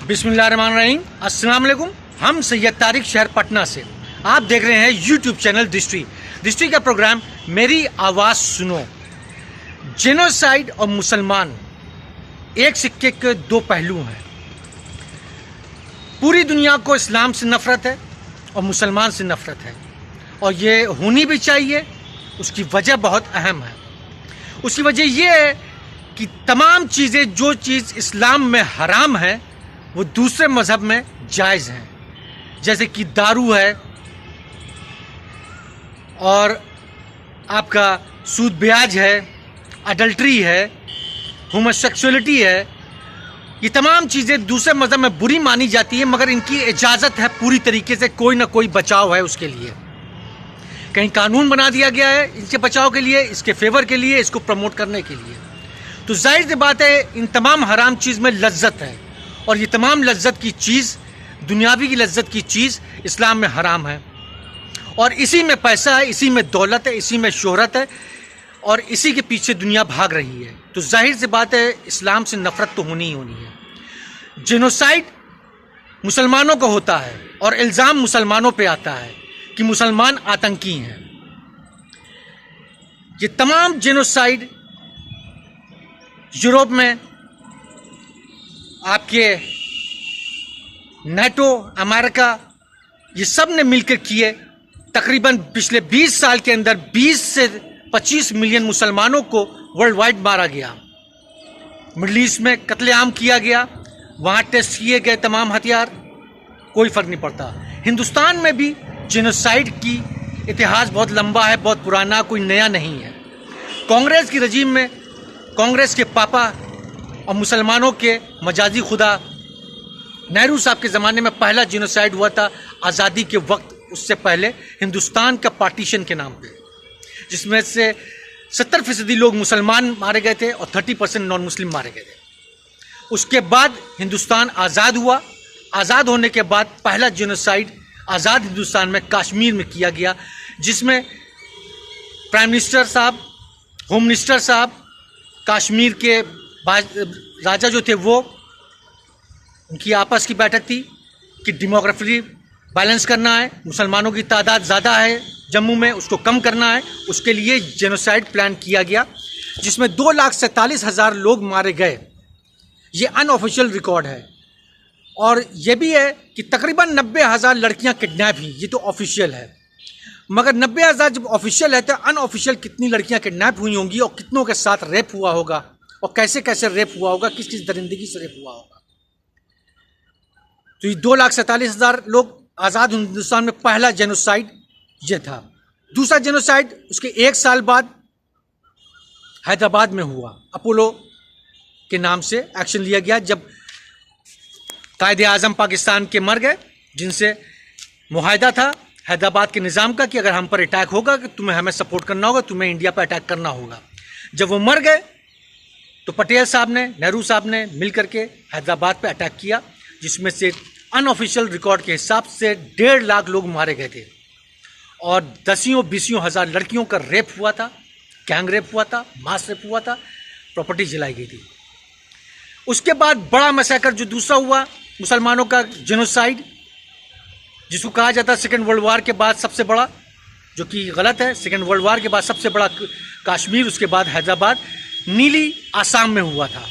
बिस्मिल्लाहिर्रहमानिर्रहीम। अस्सलाम वालेकुम। हम सैयद तारिक शहर पटना से आप देख रहे हैं यूट्यूब चैनल दृष्टि का प्रोग्राम मेरी आवाज़ सुनो। जेनोसाइड और मुसलमान एक सिक्के के दो पहलू हैं। पूरी दुनिया को इस्लाम से नफ़रत है और मुसलमान से नफ़रत है, और ये होनी भी चाहिए। उसकी वजह बहुत अहम है। उसकी वजह ये है कि तमाम चीज़ें जो चीज़ इस्लाम में हराम है वो दूसरे मज़हब में जायज़ हैं, जैसे कि दारू है और आपका सूद ब्याज है, अडल्ट्री है, होमोसेक्सुअलिटी है। ये तमाम चीज़ें दूसरे मज़हब में बुरी मानी जाती है, मगर इनकी इजाज़त है पूरी तरीके से। कोई ना कोई बचाव है उसके लिए, कहीं कानून बना दिया गया है इनके बचाव के लिए, इसके फेवर के लिए, इसको प्रमोट करने के लिए। तो जाहिर सी बात है इन तमाम हराम चीज़ में लज्जत है, और ये तमाम लज्जत की चीज़, दुनियावी की लज्जत की चीज़ इस्लाम में हराम है। और इसी में पैसा है, इसी में दौलत है, इसी में शोहरत है, और इसी के पीछे दुनिया भाग रही है। तो जाहिर सी बात है इस्लाम से नफ़रत तो होनी ही होनी है। जेनोसाइड मुसलमानों को होता है और इल्ज़ाम मुसलमानों पे आता है कि मुसलमान आतंकी हैं। ये तमाम जेनोसाइड यूरोप में आपके नेटो, अमेरिका, ये सब ने मिलकर किए। तकरीबन पिछले 20 साल के अंदर 20 से 25 मिलियन मुसलमानों को वर्ल्ड वाइड मारा गया। मिडल ईस्ट में कत्लेआम किया गया, वहाँ टेस्ट किए गए तमाम हथियार, कोई फ़र्क नहीं पड़ता। हिंदुस्तान में भी जेनोसाइड की इतिहास बहुत लंबा है, बहुत पुराना, कोई नया नहीं है। कांग्रेस की रजीम में कांग्रेस के पापा और मुसलमानों के मजाजी खुदा नेहरू साहब के ज़माने में पहला जेनोसाइड हुआ था आज़ादी के वक्त। उससे पहले हिंदुस्तान का पार्टीशन के नाम पे, जिसमें से 70% लोग मुसलमान मारे गए थे और 30% नॉन मुस्लिम मारे गए थे। उसके बाद हिंदुस्तान आज़ाद हुआ। आज़ाद होने के बाद पहला जेनोसाइड आज़ाद हिंदुस्तान में कश्मीर में किया गया, जिसमें प्राइम मिनिस्टर साहब, होम मिनिस्टर साहब, कश्मीर के राजा जो थे वो, उनकी आपस की बैठक थी कि डेमोग्राफी बैलेंस करना है, मुसलमानों की तादाद ज़्यादा है जम्मू में, उसको कम करना है। उसके लिए जेनोसाइड प्लान किया गया, जिसमें 2,47,000 लोग मारे गए। ये अनऑफिशियल रिकॉर्ड है। और ये भी है कि तकरीबन 90,000 लड़कियां किडनैप हुई। ये तो ऑफिशियल है, मगर 90,000 जब ऑफिशियल है तो अनऑफिशियल कितनी लड़कियां किडनैप हुई होंगी, और कितनों के साथ रेप हुआ होगा, और कैसे कैसे रेप हुआ होगा, किस किस दरिंदगी से रेप हुआ होगा। तो ये 2,47,000 लोग आज़ाद हिंदुस्तान में पहला जेनोसाइड ये था। दूसरा जेनोसाइड उसके 1 साल बाद हैदराबाद में हुआ। अपोलो के नाम से एक्शन लिया गया, जब कायदे आज़म पाकिस्तान के मर गए, जिनसे मुआहदा था हैदराबाद के निज़ाम का कि अगर हम पर अटैक होगा कि तुम्हें हमें सपोर्ट करना होगा, तुम्हें इंडिया पर अटैक करना होगा। जब वो मर गए तो पटेल साहब ने, नेहरू साहब ने मिल करके हैदराबाद पे अटैक किया, जिसमें से अनऑफिशियल रिकॉर्ड के हिसाब से 1.5 लाख लोग मारे गए थे, और 10,000-20,000 हजार लड़कियों का रेप हुआ था, गैंग रेप हुआ था, मास रेप हुआ था, प्रॉपर्टी जलाई गई थी। उसके बाद बड़ा मैसेकर जो दूसरा हुआ मुसलमानों का जेनोसाइड, जिसको कहा जाता है सेकेंड वर्ल्ड वॉर के बाद सबसे बड़ा, जो कि गलत है। सेकेंड वर्ल्ड वॉर के बाद सबसे बड़ा कश्मीर, उसके बाद हैदराबाद, नीली आसाम में हुआ था,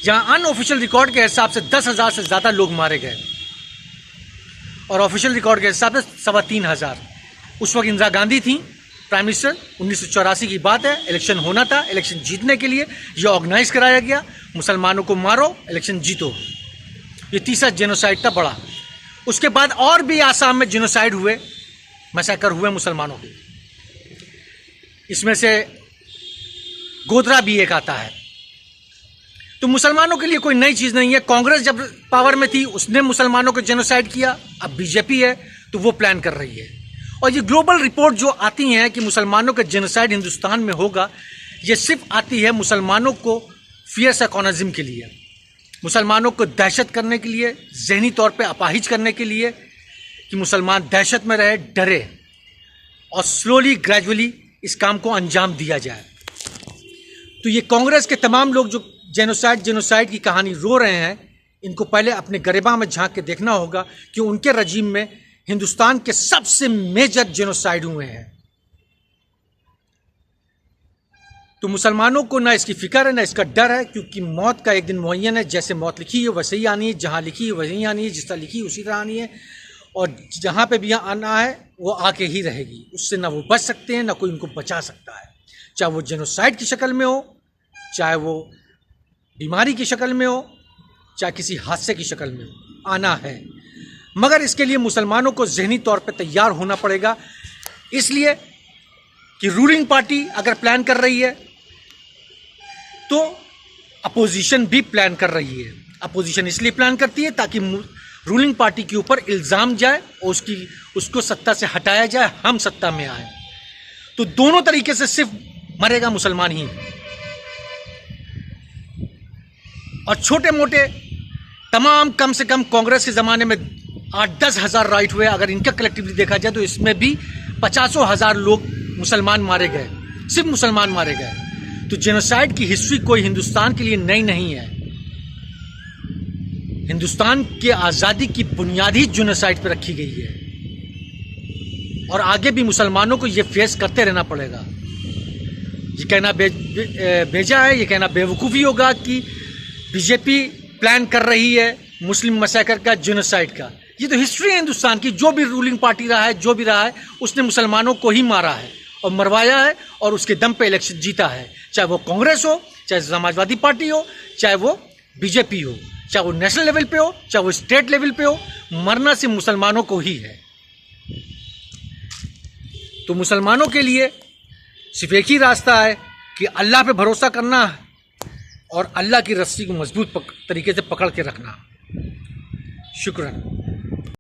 जहां अनऑफिशियल रिकॉर्ड के हिसाब से 10,000 से ज़्यादा लोग मारे गए, और ऑफिशियल रिकॉर्ड के हिसाब से 3,500। उस वक्त इंदिरा गांधी थी प्राइम मिनिस्टर। 1984 की बात है, इलेक्शन होना था। इलेक्शन जीतने के लिए ये ऑर्गेनाइज कराया गया, मुसलमानों को मारो, इलेक्शन जीतो। ये तीसरा जेनोसाइड था बड़ा। उसके बाद और भी आसाम में जेनोसाइड हुए, मैसेकर हुए मुसलमानों के। इसमें से गोधरा भी एक आता है। तो मुसलमानों के लिए कोई नई चीज़ नहीं है। कांग्रेस जब पावर में थी उसने मुसलमानों को जेनोसाइड किया, अब बीजेपी है तो वो प्लान कर रही है। और ये ग्लोबल रिपोर्ट जो आती हैं कि मुसलमानों का जेनोसाइड हिंदुस्तान में होगा, ये सिर्फ आती है मुसलमानों को फियर साइकोनिज्म के लिए, मुसलमानों को दहशत करने के लिए, जहनी तौर पे अपाहिज करने के लिए, कि मुसलमान दहशत में रहे, डरे, और स्लोली ग्रेजुअली इस काम को अंजाम दिया जाए। तो ये कांग्रेस के तमाम लोग जो जेनोसाइड की कहानी रो रहे हैं, इनको पहले अपने गरिमा में झांक के देखना होगा कि उनके रजीम में हिंदुस्तान के सबसे मेजर जेनोसाइड हुए हैं। तो मुसलमानों को ना इसकी फिक्र है ना इसका डर है, क्योंकि मौत का एक दिन मुअय्यन है। जैसे मौत लिखी है वैसे ही आनी है, जहाँ लिखी है वहीं आनी है, जिस तरह लिखी है उसी तरह आनी है, और जहाँ पे भी यहाँ आना है वो आके ही रहेगी। उससे ना वो बच सकते हैं ना कोई उनको बचा सकता है, चाहे वो जेनोसाइड की शक्ल में हो, चाहे वो बीमारी की शक्ल में हो, चाहे किसी हादसे की शक्ल में हो, आना है। मगर इसके लिए मुसलमानों को ज़हनी तौर पे तैयार होना पड़ेगा, इसलिए कि रूलिंग पार्टी अगर प्लान कर रही है तो अपोजिशन भी प्लान कर रही है। अपोजिशन इसलिए प्लान करती है ताकि रूलिंग पार्टी के ऊपर इल्ज़ाम जाए और उसको सत्ता से हटाया जाए, हम सत्ता में आए। तो दोनों तरीके से सिर्फ मरेगा मुसलमान ही। और छोटे मोटे तमाम कम से कम कांग्रेस के ज़माने में 8-10 हज़ार राइट हुए, अगर इनका कलेक्टिवली देखा जाए तो इसमें भी 50,000 लोग मुसलमान मारे गए, सिर्फ मुसलमान मारे गए। तो जेनोसाइड की हिस्ट्री कोई हिंदुस्तान के लिए नई नहीं है। हिंदुस्तान के आज़ादी की बुनियाद ही जेनोसाइड पर रखी गई है, और आगे भी मुसलमानों को ये फेस करते रहना पड़ेगा। ये कहना बेजा है, ये कहना बेवकूफ़ी होगा कि बीजेपी प्लान कर रही है मुस्लिम मैसेकर का, जेनोसाइड का। ये तो हिस्ट्री है हिंदुस्तान की। जो भी रूलिंग पार्टी रहा है, जो भी रहा है, उसने मुसलमानों को ही मारा है और मरवाया है, और उसके दम पे इलेक्शन जीता है। चाहे वो कांग्रेस हो, चाहे समाजवादी पार्टी हो, चाहे वो बीजेपी हो, चाहे वो नेशनल लेवल पे हो, चाहे वो स्टेट लेवल पे हो, मरना सिर्फ मुसलमानों को ही है। तो मुसलमानों के लिए सिर्फ एक ही रास्ता है कि अल्लाह पे भरोसा करना और अल्लाह की रस्सी को मजबूत तरीके से पकड़ के रखना। शुक्रान।